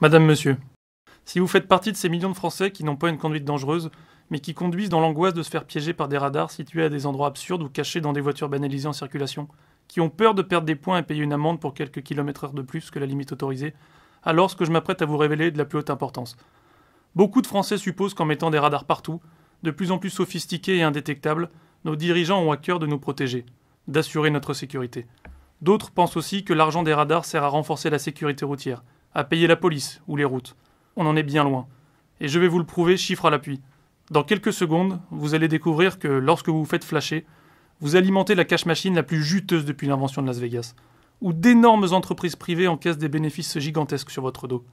Madame, monsieur, si vous faites partie de ces millions de Français qui n'ont pas une conduite dangereuse, mais qui conduisent dans l'angoisse de se faire piéger par des radars situés à des endroits absurdes ou cachés dans des voitures banalisées en circulation, qui ont peur de perdre des points et payer une amende pour quelques kilomètres-heure de plus que la limite autorisée, alors ce que je m'apprête à vous révéler est de la plus haute importance. Beaucoup de Français supposent qu'en mettant des radars partout, de plus en plus sophistiqués et indétectables, nos dirigeants ont à cœur de nous protéger, d'assurer notre sécurité. D'autres pensent aussi que l'argent des radars sert à renforcer la sécurité routière, à payer la police ou les routes. On en est bien loin. Et je vais vous le prouver, chiffre à l'appui. Dans quelques secondes, vous allez découvrir que lorsque vous vous faites flasher, vous alimentez la cash machine la plus juteuse depuis l'invention de Las Vegas, où d'énormes entreprises privées encaissent des bénéfices gigantesques sur votre dos.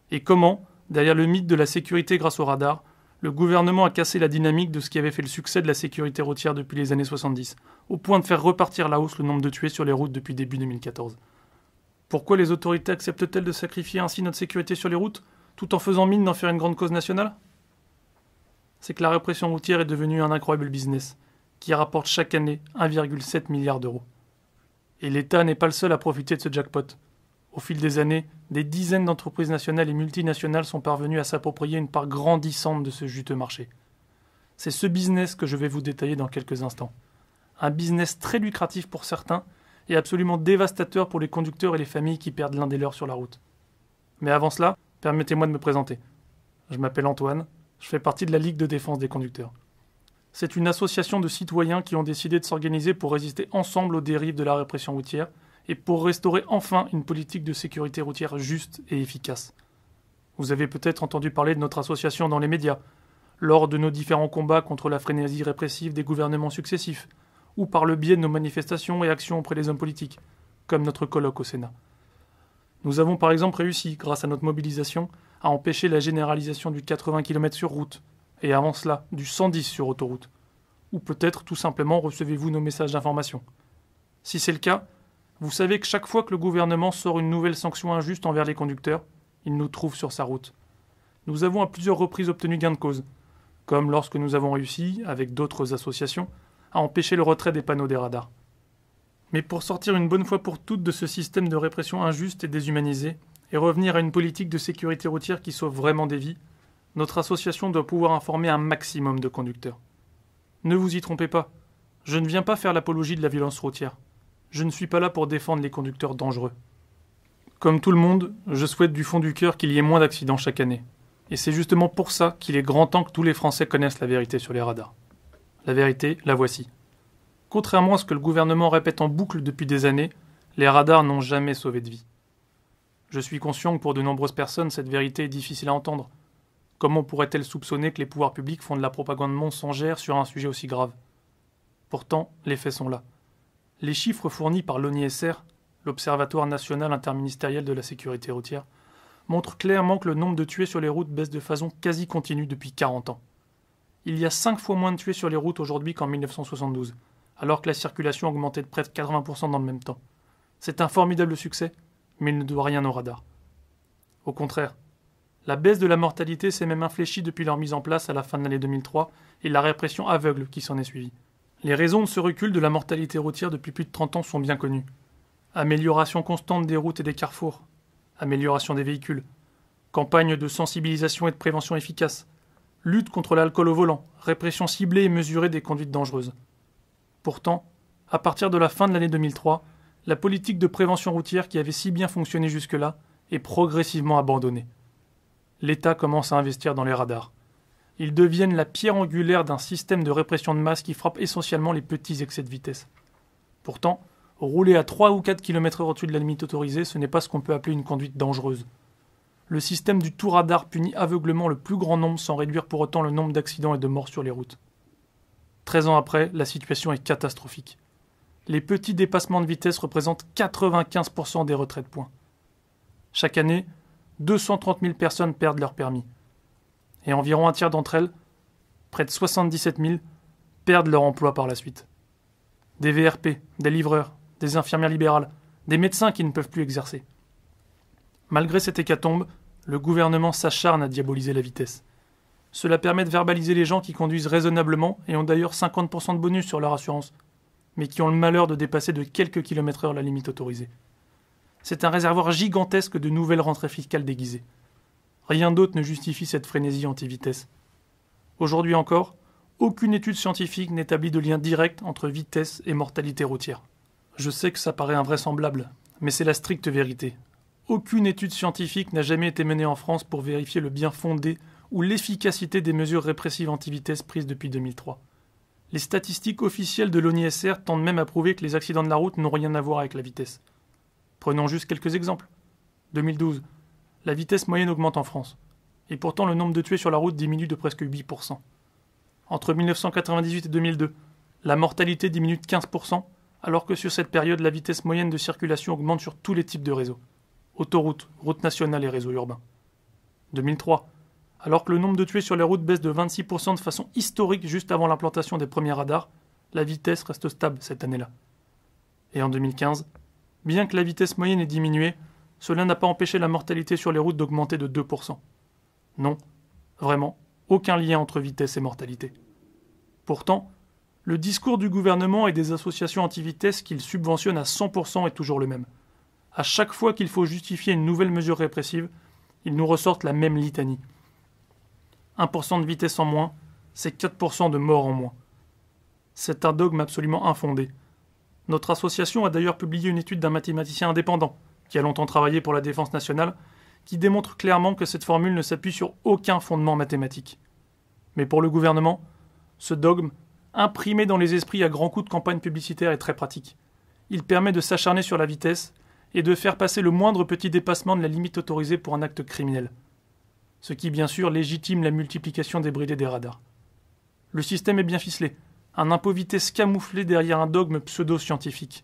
Et comment, derrière le mythe de la sécurité grâce au radar, le gouvernement a cassé la dynamique de ce qui avait fait le succès de la sécurité routière depuis les années 70, au point de faire repartir à la hausse le nombre de tués sur les routes depuis début 2014. Pourquoi les autorités acceptent-elles de sacrifier ainsi notre sécurité sur les routes, tout en faisant mine d'en faire une grande cause nationale ? C'est que la répression routière est devenue un incroyable business, qui rapporte chaque année 1,7 milliard d'euros. Et l'État n'est pas le seul à profiter de ce jackpot. Au fil des années, des dizaines d'entreprises nationales et multinationales sont parvenues à s'approprier une part grandissante de ce juteux marché. C'est ce business que je vais vous détailler dans quelques instants. Un business très lucratif pour certains et absolument dévastateur pour les conducteurs et les familles qui perdent l'un des leurs sur la route. Mais avant cela, permettez-moi de me présenter. Je m'appelle Antoine, je fais partie de la Ligue de défense des conducteurs. C'est une association de citoyens qui ont décidé de s'organiser pour résister ensemble aux dérives de la répression routière et pour restaurer enfin une politique de sécurité routière juste et efficace. Vous avez peut-être entendu parler de notre association dans les médias, lors de nos différents combats contre la frénésie répressive des gouvernements successifs, ou par le biais de nos manifestations et actions auprès des hommes politiques, comme notre colloque au Sénat. Nous avons par exemple réussi, grâce à notre mobilisation, à empêcher la généralisation du 80 km sur route, et avant cela, du 110 sur autoroute. Ou peut-être tout simplement recevez-vous nos messages d'information. Si c'est le cas, vous savez que chaque fois que le gouvernement sort une nouvelle sanction injuste envers les conducteurs, il nous trouve sur sa route. Nous avons à plusieurs reprises obtenu gain de cause, comme lorsque nous avons réussi, avec d'autres associations, à empêcher le retrait des panneaux des radars. Mais pour sortir une bonne fois pour toutes de ce système de répression injuste et déshumanisé, et revenir à une politique de sécurité routière qui sauve vraiment des vies, notre association doit pouvoir informer un maximum de conducteurs. Ne vous y trompez pas, je ne viens pas faire l'apologie de la violence routière. Je ne suis pas là pour défendre les conducteurs dangereux. Comme tout le monde, je souhaite du fond du cœur qu'il y ait moins d'accidents chaque année. Et c'est justement pour ça qu'il est grand temps que tous les Français connaissent la vérité sur les radars. La vérité, la voici. Contrairement à ce que le gouvernement répète en boucle depuis des années, les radars n'ont jamais sauvé de vie. Je suis conscient que pour de nombreuses personnes, cette vérité est difficile à entendre. Comment pourrait-elle soupçonner que les pouvoirs publics font de la propagande mensongère sur un sujet aussi grave ? Pourtant, les faits sont là. Les chiffres fournis par l'ONISR, l'Observatoire national interministériel de la sécurité routière, montrent clairement que le nombre de tués sur les routes baisse de façon quasi continue depuis 40 ans. Il y a 5 fois moins de tués sur les routes aujourd'hui qu'en 1972, alors que la circulation a augmenté de près de 80% dans le même temps. C'est un formidable succès, mais il ne doit rien au radar. Au contraire, la baisse de la mortalité s'est même infléchie depuis leur mise en place à la fin de l'année 2003 et la répression aveugle qui s'en est suivie. Les raisons de ce recul de la mortalité routière depuis plus de 30 ans sont bien connues. Amélioration constante des routes et des carrefours, amélioration des véhicules, campagne de sensibilisation et de prévention efficace, lutte contre l'alcool au volant, répression ciblée et mesurée des conduites dangereuses. Pourtant, à partir de la fin de l'année 2003, la politique de prévention routière qui avait si bien fonctionné jusque-là est progressivement abandonnée. L'État commence à investir dans les radars. Ils deviennent la pierre angulaire d'un système de répression de masse qui frappe essentiellement les petits excès de vitesse. Pourtant, rouler à 3 ou 4 km/h au-dessus de la limite autorisée, ce n'est pas ce qu'on peut appeler une conduite dangereuse. Le système du tout radar punit aveuglement le plus grand nombre sans réduire pour autant le nombre d'accidents et de morts sur les routes. 13 ans après, la situation est catastrophique. Les petits dépassements de vitesse représentent 95% des retraits de points. Chaque année, 230 000 personnes perdent leur permis. Et environ un tiers d'entre elles, près de 77 000, perdent leur emploi par la suite. Des VRP, des livreurs, des infirmières libérales, des médecins qui ne peuvent plus exercer. Malgré cette hécatombe, le gouvernement s'acharne à diaboliser la vitesse. Cela permet de verbaliser les gens qui conduisent raisonnablement et ont d'ailleurs 50% de bonus sur leur assurance, mais qui ont le malheur de dépasser de quelques kilomètres heure la limite autorisée. C'est un réservoir gigantesque de nouvelles rentrées fiscales déguisées. Rien d'autre ne justifie cette frénésie anti-vitesse. Aujourd'hui encore, aucune étude scientifique n'établit de lien direct entre vitesse et mortalité routière. Je sais que ça paraît invraisemblable, mais c'est la stricte vérité. Aucune étude scientifique n'a jamais été menée en France pour vérifier le bien fondé ou l'efficacité des mesures répressives anti-vitesse prises depuis 2003. Les statistiques officielles de l'ONISR tendent même à prouver que les accidents de la route n'ont rien à voir avec la vitesse. Prenons juste quelques exemples. 2012, la vitesse moyenne augmente en France, et pourtant le nombre de tués sur la route diminue de presque 8%. Entre 1998 et 2002, la mortalité diminue de 15%, alors que sur cette période, la vitesse moyenne de circulation augmente sur tous les types de réseaux. Autoroutes, routes nationales et réseaux urbains. 2003, alors que le nombre de tués sur les routes baisse de 26% de façon historique juste avant l'implantation des premiers radars, la vitesse reste stable cette année-là. Et en 2015, bien que la vitesse moyenne ait diminué, cela n'a pas empêché la mortalité sur les routes d'augmenter de 2%. Non, vraiment, aucun lien entre vitesse et mortalité. Pourtant, le discours du gouvernement et des associations anti-vitesse qu'il subventionne à 100% est toujours le même. À chaque fois qu'il faut justifier une nouvelle mesure répressive, ils nous ressortent la même litanie. 1% de vitesse en moins, c'est 4% de morts en moins. C'est un dogme absolument infondé. Notre association a d'ailleurs publié une étude d'un mathématicien indépendant, qui a longtemps travaillé pour la défense nationale, qui démontre clairement que cette formule ne s'appuie sur aucun fondement mathématique. Mais pour le gouvernement, ce dogme, imprimé dans les esprits à grands coups de campagne publicitaire, est très pratique. Il permet de s'acharner sur la vitesse et de faire passer le moindre petit dépassement de la limite autorisée pour un acte criminel. Ce qui, bien sûr, légitime la multiplication débridée des radars. Le système est bien ficelé, un impôt vitesse camouflé derrière un dogme pseudo-scientifique.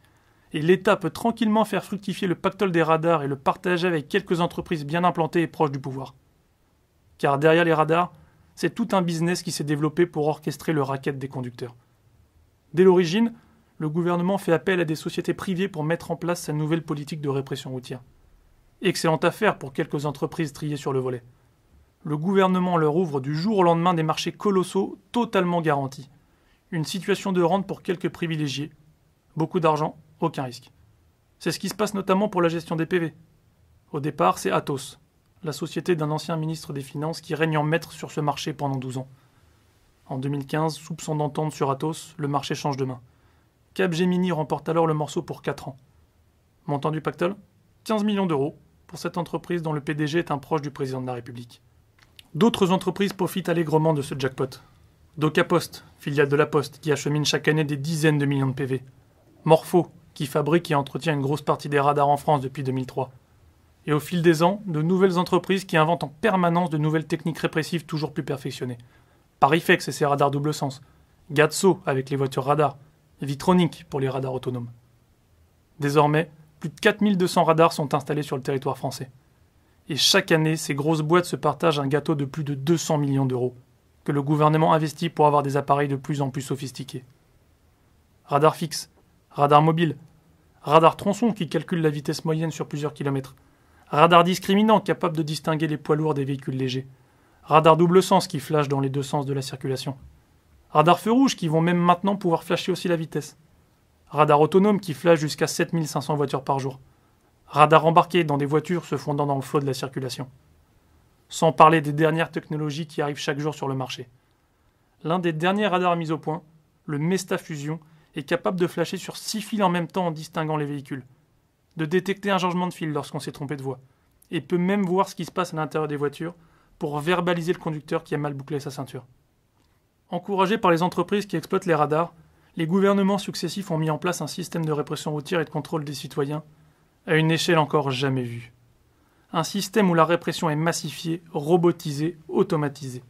Et l'État peut tranquillement faire fructifier le pactole des radars et le partager avec quelques entreprises bien implantées et proches du pouvoir. Car derrière les radars, c'est tout un business qui s'est développé pour orchestrer le racket des conducteurs. Dès l'origine, le gouvernement fait appel à des sociétés privées pour mettre en place sa nouvelle politique de répression routière. Excellente affaire pour quelques entreprises triées sur le volet. Le gouvernement leur ouvre du jour au lendemain des marchés colossaux totalement garantis. Une situation de rente pour quelques privilégiés. Beaucoup d'argent, aucun risque. C'est ce qui se passe notamment pour la gestion des PV. Au départ, c'est Atos, la société d'un ancien ministre des Finances qui règne en maître sur ce marché pendant 12 ans. En 2015, soupçon d'entente sur Atos, le marché change de main. Capgemini remporte alors le morceau pour 4 ans. Montant du pactole ? 15 millions d'euros pour cette entreprise dont le PDG est un proche du président de la République. D'autres entreprises profitent allègrement de ce jackpot. DocaPost, filiale de la Poste, qui achemine chaque année des dizaines de millions de PV. Morpho, qui fabrique et entretient une grosse partie des radars en France depuis 2003. Et au fil des ans, de nouvelles entreprises qui inventent en permanence de nouvelles techniques répressives toujours plus perfectionnées. Parifex et ses radars double sens. Gatso avec les voitures radars. Vitronic pour les radars autonomes. Désormais, plus de 4200 radars sont installés sur le territoire français. Et chaque année, ces grosses boîtes se partagent un gâteau de plus de 200 millions d'euros, que le gouvernement investit pour avoir des appareils de plus en plus sophistiqués. Radar fixe, radar mobile, radar tronçon qui calcule la vitesse moyenne sur plusieurs kilomètres, radar discriminant capable de distinguer les poids lourds des véhicules légers, radar double sens qui flash dans les deux sens de la circulation, radar feu rouge qui vont même maintenant pouvoir flasher aussi la vitesse, radar autonome qui flash jusqu'à 7500 voitures par jour, radar embarqué dans des voitures se fondant dans le flot de la circulation. Sans parler des dernières technologies qui arrivent chaque jour sur le marché. L'un des derniers radars mis au point, le Mesta Fusion, est capable de flasher sur 6 fils en même temps en distinguant les véhicules, de détecter un changement de fil lorsqu'on s'est trompé de voie, et peut même voir ce qui se passe à l'intérieur des voitures pour verbaliser le conducteur qui a mal bouclé sa ceinture. Encouragés par les entreprises qui exploitent les radars, les gouvernements successifs ont mis en place un système de répression routière et de contrôle des citoyens à une échelle encore jamais vue. Un système où la répression est massifiée, robotisée, automatisée.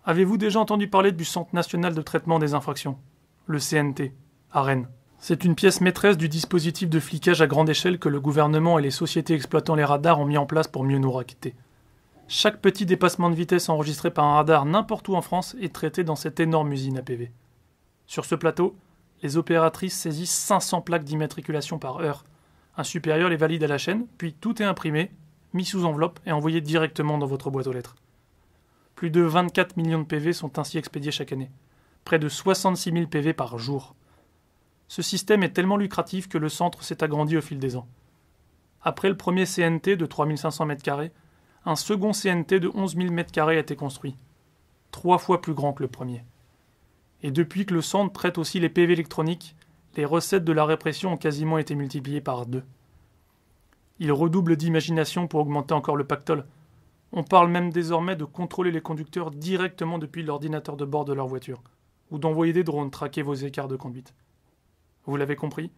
Avez-vous déjà entendu parler du Centre national de traitement des infractions, le CNT, à Rennes? C'est une pièce maîtresse du dispositif de flicage à grande échelle que le gouvernement et les sociétés exploitant les radars ont mis en place pour mieux nous raqueter. Chaque petit dépassement de vitesse enregistré par un radar n'importe où en France est traité dans cette énorme usine à PV. Sur ce plateau, les opératrices saisissent 500 plaques d'immatriculation par heure. Un supérieur les valide à la chaîne, puis tout est imprimé, mis sous enveloppe et envoyé directement dans votre boîte aux lettres. Plus de 24 millions de PV sont ainsi expédiés chaque année. Près de 66 000 PV par jour. Ce système est tellement lucratif que le centre s'est agrandi au fil des ans. Après le premier CNT de 3500 m², un second CNT de 11 000 m² a été construit, 3 fois plus grand que le premier. Et depuis que le centre traite aussi les PV électroniques, les recettes de la répression ont quasiment été multipliées par 2. Il redouble d'imagination pour augmenter encore le pactole. On parle même désormais de contrôler les conducteurs directement depuis l'ordinateur de bord de leur voiture, ou d'envoyer des drones traquer vos écarts de conduite. Vous l'avez compris,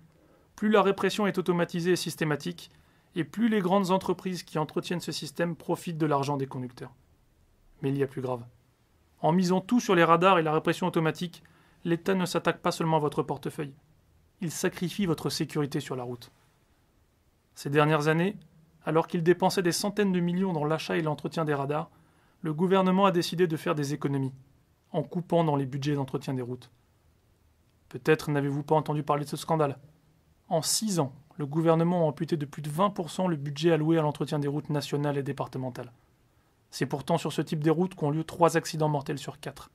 plus la répression est automatisée et systématique, et plus les grandes entreprises qui entretiennent ce système profitent de l'argent des conducteurs. Mais il y a plus grave. En misant tout sur les radars et la répression automatique, l'État ne s'attaque pas seulement à votre portefeuille. Il sacrifie votre sécurité sur la route. Ces dernières années, alors qu'il dépensait des centaines de millions dans l'achat et l'entretien des radars, le gouvernement a décidé de faire des économies, en coupant dans les budgets d'entretien des routes. Peut-être n'avez-vous pas entendu parler de ce scandale. En 6 ans, le gouvernement a amputé de plus de 20% le budget alloué à l'entretien des routes nationales et départementales. C'est pourtant sur ce type de routes qu'ont lieu 3 accidents mortels sur 4.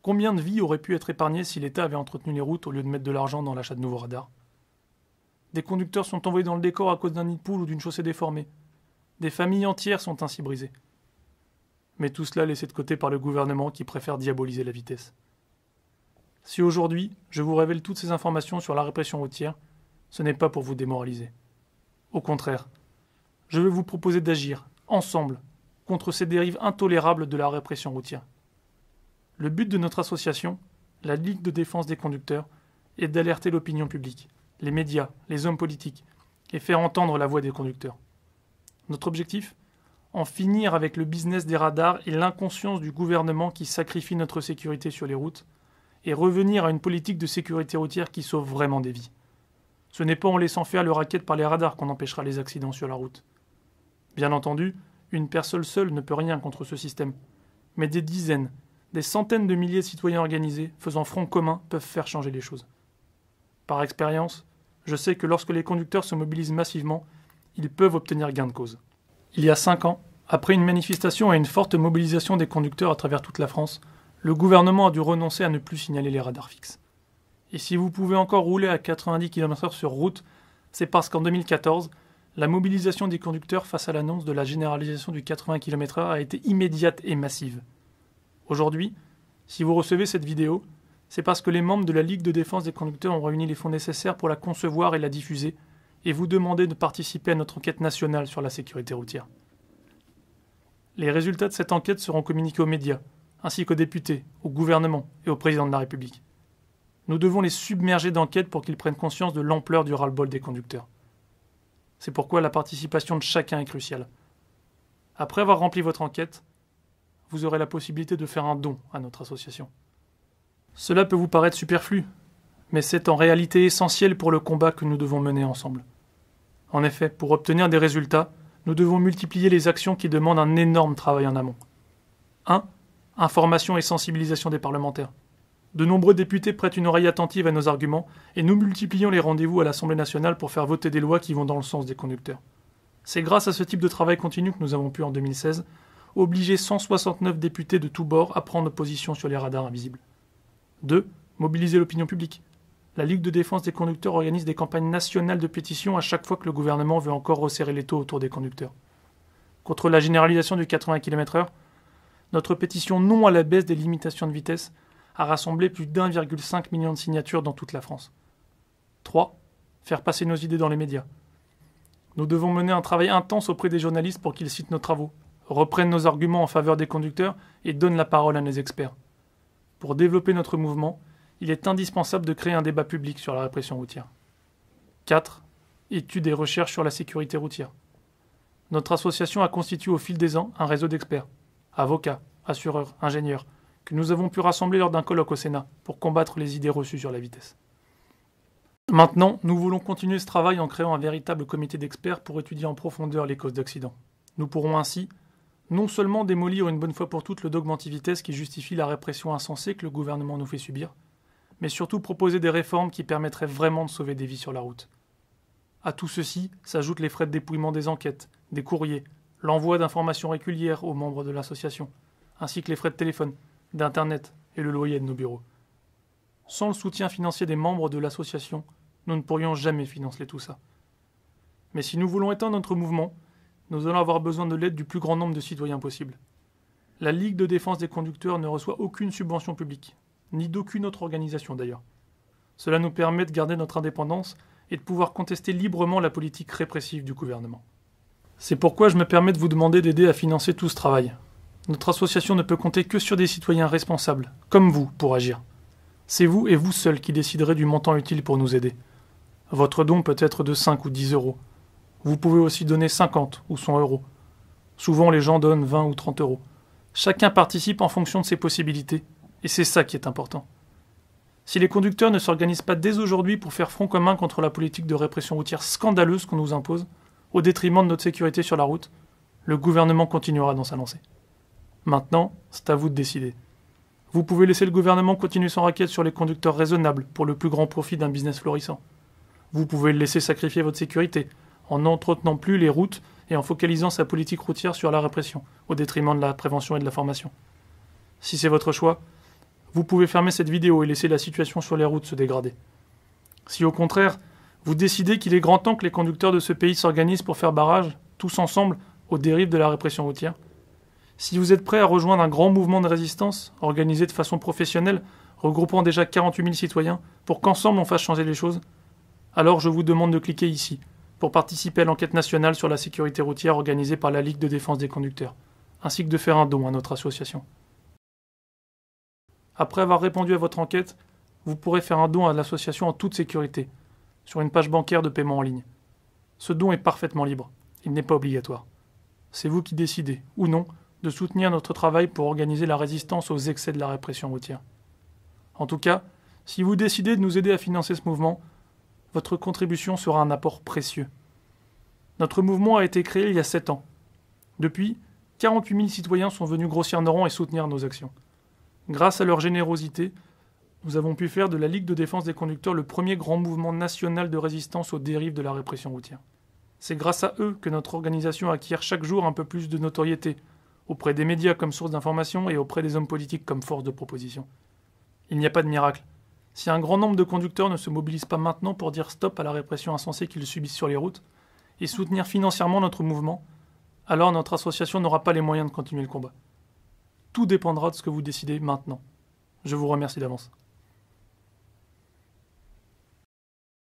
Combien de vies auraient pu être épargnées si l'État avait entretenu les routes au lieu de mettre de l'argent dans l'achat de nouveaux radars? Des conducteurs sont envoyés dans le décor à cause d'un nid de poule ou d'une chaussée déformée. Des familles entières sont ainsi brisées. Mais tout cela laissé de côté par le gouvernement qui préfère diaboliser la vitesse. Si aujourd'hui, je vous révèle toutes ces informations sur la répression routière, ce n'est pas pour vous démoraliser. Au contraire, je veux vous proposer d'agir, ensemble, contre ces dérives intolérables de la répression routière. Le but de notre association, la Ligue de défense des conducteurs, est d'alerter l'opinion publique, les médias, les hommes politiques, et faire entendre la voix des conducteurs. Notre objectif ? En finir avec le business des radars et l'inconscience du gouvernement qui sacrifie notre sécurité sur les routes, et revenir à une politique de sécurité routière qui sauve vraiment des vies. Ce n'est pas en laissant faire le racket par les radars qu'on empêchera les accidents sur la route. Bien entendu, une personne seule ne peut rien contre ce système, mais des dizaines, des centaines de milliers de citoyens organisés, faisant front commun, peuvent faire changer les choses. Par expérience, je sais que lorsque les conducteurs se mobilisent massivement, ils peuvent obtenir gain de cause. Il y a 5 ans, après une manifestation et une forte mobilisation des conducteurs à travers toute la France, le gouvernement a dû renoncer à ne plus signaler les radars fixes. Et si vous pouvez encore rouler à 90 km/h sur route, c'est parce qu'en 2014, la mobilisation des conducteurs face à l'annonce de la généralisation du 80 km/h a été immédiate et massive. Aujourd'hui, si vous recevez cette vidéo, c'est parce que les membres de la Ligue de défense des conducteurs ont réuni les fonds nécessaires pour la concevoir et la diffuser, et vous demander de participer à notre enquête nationale sur la sécurité routière. Les résultats de cette enquête seront communiqués aux médias, ainsi qu'aux députés, au gouvernement et au président de la République. Nous devons les submerger d'enquêtes pour qu'ils prennent conscience de l'ampleur du ras-le-bol des conducteurs. C'est pourquoi la participation de chacun est cruciale. Après avoir rempli votre enquête, vous aurez la possibilité de faire un don à notre association. Cela peut vous paraître superflu, mais c'est en réalité essentiel pour le combat que nous devons mener ensemble. En effet, pour obtenir des résultats, nous devons multiplier les actions qui demandent un énorme travail en amont. 1. Information et sensibilisation des parlementaires. De nombreux députés prêtent une oreille attentive à nos arguments et nous multiplions les rendez-vous à l'Assemblée nationale pour faire voter des lois qui vont dans le sens des conducteurs. C'est grâce à ce type de travail continu que nous avons pu, en 2016, obliger 169 députés de tous bords à prendre position sur les radars invisibles. 2. Mobiliser l'opinion publique. La Ligue de défense des conducteurs organise des campagnes nationales de pétition à chaque fois que le gouvernement veut encore resserrer l'étau autour des conducteurs. Contre la généralisation du 80 km/h, notre pétition non à la baisse des limitations de vitesse a rassemblé plus d'1,5 million de signatures dans toute la France. 3. Faire passer nos idées dans les médias. Nous devons mener un travail intense auprès des journalistes pour qu'ils citent nos travaux, reprennent nos arguments en faveur des conducteurs et donnent la parole à nos experts. Pour développer notre mouvement, il est indispensable de créer un débat public sur la répression routière. 4. Études et recherches sur la sécurité routière. Notre association a constitué au fil des ans un réseau d'experts, avocats, assureurs, ingénieurs, que nous avons pu rassembler lors d'un colloque au Sénat pour combattre les idées reçues sur la vitesse. Maintenant, nous voulons continuer ce travail en créant un véritable comité d'experts pour étudier en profondeur les causes d'accidents. Nous pourrons ainsi non seulement démolir une bonne fois pour toutes le dogme anti-vitesse qui justifie la répression insensée que le gouvernement nous fait subir, mais surtout proposer des réformes qui permettraient vraiment de sauver des vies sur la route. À tout ceci s'ajoutent les frais de dépouillement des enquêtes, des courriers, l'envoi d'informations régulières aux membres de l'association, ainsi que les frais de téléphone, d'Internet et le loyer de nos bureaux. Sans le soutien financier des membres de l'association, nous ne pourrions jamais financer tout ça. Mais si nous voulons éteindre notre mouvement, nous allons avoir besoin de l'aide du plus grand nombre de citoyens possible. La Ligue de défense des conducteurs ne reçoit aucune subvention publique, ni d'aucune autre organisation d'ailleurs. Cela nous permet de garder notre indépendance et de pouvoir contester librement la politique répressive du gouvernement. C'est pourquoi je me permets de vous demander d'aider à financer tout ce travail. Notre association ne peut compter que sur des citoyens responsables, comme vous, pour agir. C'est vous et vous seul qui déciderez du montant utile pour nous aider. Votre don peut être de 5 ou 10 euros. Vous pouvez aussi donner 50 ou 100 euros. Souvent les gens donnent 20 ou 30 euros. Chacun participe en fonction de ses possibilités, et c'est ça qui est important. Si les conducteurs ne s'organisent pas dès aujourd'hui pour faire front commun contre la politique de répression routière scandaleuse qu'on nous impose, au détriment de notre sécurité sur la route, le gouvernement continuera dans sa lancée. Maintenant, c'est à vous de décider. Vous pouvez laisser le gouvernement continuer son racket sur les conducteurs raisonnables pour le plus grand profit d'un business florissant. Vous pouvez le laisser sacrifier votre sécurité en n'entretenant plus les routes et en focalisant sa politique routière sur la répression, au détriment de la prévention et de la formation. Si c'est votre choix, vous pouvez fermer cette vidéo et laisser la situation sur les routes se dégrader. Si au contraire, vous décidez qu'il est grand temps que les conducteurs de ce pays s'organisent pour faire barrage, tous ensemble, aux dérives de la répression routière, si vous êtes prêt à rejoindre un grand mouvement de résistance, organisé de façon professionnelle, regroupant déjà 48 000 citoyens, pour qu'ensemble on fasse changer les choses, alors je vous demande de cliquer ici, pour participer à l'enquête nationale sur la sécurité routière organisée par la Ligue de défense des conducteurs, ainsi que de faire un don à notre association. Après avoir répondu à votre enquête, vous pourrez faire un don à l'association en toute sécurité, sur une page bancaire de paiement en ligne. Ce don est parfaitement libre, il n'est pas obligatoire. C'est vous qui décidez, ou non, de soutenir notre travail pour organiser la résistance aux excès de la répression routière. En tout cas, si vous décidez de nous aider à financer ce mouvement, votre contribution sera un apport précieux. Notre mouvement a été créé il y a 7 ans. Depuis, 48 000 citoyens sont venus grossir nos rangs et soutenir nos actions. Grâce à leur générosité, nous avons pu faire de la Ligue de défense des conducteurs le premier grand mouvement national de résistance aux dérives de la répression routière. C'est grâce à eux que notre organisation acquiert chaque jour un peu plus de notoriété, auprès des médias comme source d'information et auprès des hommes politiques comme force de proposition. Il n'y a pas de miracle. Si un grand nombre de conducteurs ne se mobilisent pas maintenant pour dire stop à la répression insensée qu'ils subissent sur les routes et soutenir financièrement notre mouvement, alors notre association n'aura pas les moyens de continuer le combat. Tout dépendra de ce que vous décidez maintenant. Je vous remercie d'avance.